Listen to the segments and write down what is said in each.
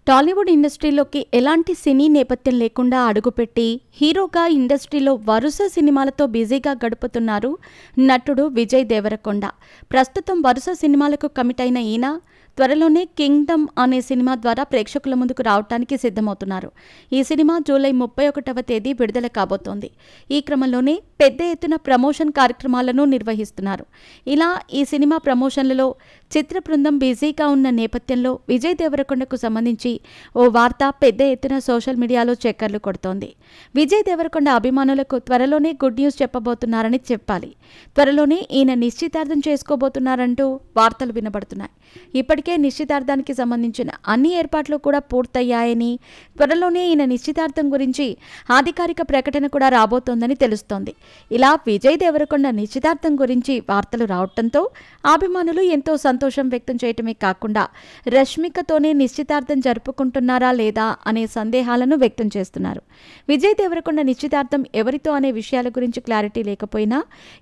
టాలీవుడ్ ఇండస్ట్రీలోకి ఎలాంటి సినీ నేపథ్యం లేకుండా అడుగుపెట్టి హీరోగా ఇండస్ట్రీలో వరుస సినిమాలతో బిజీగా గడుపుతున్నారు నటుడు విజయ్ దేవరకొండ. ప్రస్తుతం వరుస సినిమాలకు కమిట్ అయిన ఈయన త్వరలోనే కింగ్డమ్ అనే సినిమా ద్వారా ప్రేక్షకుల ముందుకు రావడానికి సిద్ధమవుతున్నారు. ఈ సినిమా జూలై 31వ తేదీ విడుదల కాబోతోంది. ఈ క్రమంలోనే పెద్ద ఎత్తున ప్రమోషన్ కార్యక్రమాలను నిర్వహిస్తున్నారు. ఇలా ఈ సినిమా ప్రమోషన్లలో చిత్ర బృందం బిజీగా ఉన్న నేపథ్యంలో విజయ్ దేవరకొండకు సంబంధించి ఓ వార్త పెద్ద ఎత్తున సోషల్ మీడియాలో చక్కర్లు కొడుతోంది. విజయ్ దేవరకొండ అభిమానులకు త్వరలోనే గుడ్ న్యూస్ చెప్పబోతున్నారని చెప్పాలి. త్వరలోనే ఈయన నిశ్చితార్థం చేసుకోబోతున్నారంటూ వార్తలు వినబడుతున్నాయి. ఇప్పటికే నిశ్చితార్థానికి సంబంధించిన అన్ని ఏర్పాట్లు కూడా పూర్తయ్యాయని, త్వరలోనే ఈయన నిశ్చితార్థం గురించి అధికారిక ప్రకటన కూడా రాబోతోందని తెలుస్తోంది. ఇలా విజయ్ దేవరకొండ నిశ్చితార్థం గురించి వార్తలు రావడంతో అభిమానులు ఎంతో సంతోషం వ్యక్తం చేయటమే కాకుండా రష్మికతోనే నిశ్చితార్థం జరుపుకుంటున్నారా లేదా అనే సందేహాలను వ్యక్తం చేస్తున్నారు. విజయ్ దేవరకొండ నిశ్చితార్థం ఎవరితో అనే విషయాల గురించి క్లారిటీ లేకపోయినా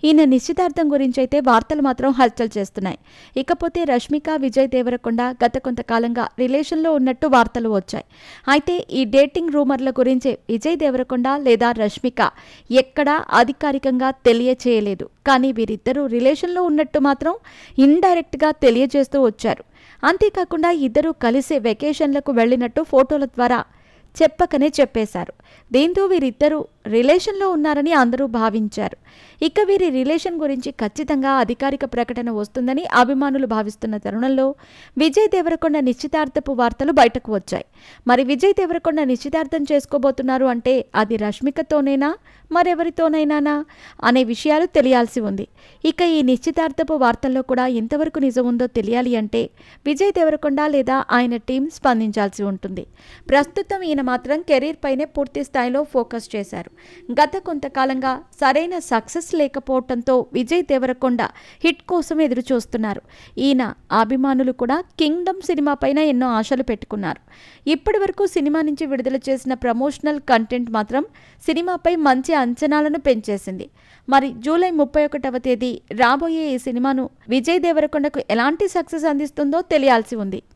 ఈయన నిశ్చితార్థం గురించి అయితే వార్తలు మాత్రం హల్చల్ చేస్తున్నాయి. ఇకపోతే రష్మిక విజయ్ దేవరకొండ గత కొంతకాలంగా రిలేషన్లో ఉన్నట్టు వార్తలు వచ్చాయి. అయితే ఈ డేటింగ్ రూమర్ల గురించి విజయ్ దేవరకొండ లేదా రష్మిక ఎక్కడా అధికారికంగా తెలియచేయలేదు. కానీ వీరిద్దరూ రిలేషన్లో ఉన్నట్టు మాత్రం ఇండైరెక్ట్గా తెలియజేస్తూ వచ్చారు. అంతేకాకుండా ఇద్దరూ కలిసి వెకేషన్లకు వెళ్ళినట్టు ఫోటోల ద్వారా చెప్పకనే చెప్పేశారు. దీంతో వీరిద్దరూ రిలేషన్లో ఉన్నారని అందరూ భావించారు. ఇక వీరి రిలేషన్ గురించి ఖచ్చితంగా అధికారిక ప్రకటన వస్తుందని అభిమానులు భావిస్తున్న తరుణంలో విజయ్ దేవరకొండ నిశ్చితార్థపు వార్తలు బయటకు వచ్చాయి. మరి విజయ్ దేవరకొండ నిశ్చితార్థం చేసుకోబోతున్నారు అంటే అది రష్మికతోనేనా మరెవరితోనైనా అనే విషయాలు తెలియాల్సి ఉంది. ఇక ఈ నిశ్చితార్థపు వార్తల్లో కూడా ఎంతవరకు నిజం ఉందో తెలియాలి అంటే విజయ్ దేవరకొండ లేదా ఆయన టీం స్పందించాల్సి ఉంటుంది. ప్రస్తుతం ఈయన మాత్రం కెరీర్ పైనే పూర్తి స్థాయిలో ఫోకస్ చేశారు. గత కొంతకాలంగా సరైన సక్సెస్ లేకపోవడంతో విజయ్ దేవరకొండ హిట్ కోసం ఎదురు చూస్తున్నారు. ఈయన అభిమానులు కూడా కింగ్డమ్ సినిమా పైన ఎన్నో ఆశలు పెట్టుకున్నారు. ఇప్పటి వరకు సినిమా నుంచి విడుదల చేసిన ప్రమోషనల్ కంటెంట్ మాత్రం సినిమాపై మంచి అంచనాలను పెంచేసింది. మరి జూలై 31వ తేదీ రాబోయే ఈ సినిమాను విజయ్ దేవరకొండకు ఎలాంటి సక్సెస్ అందిస్తుందో తెలియాల్సి ఉంది.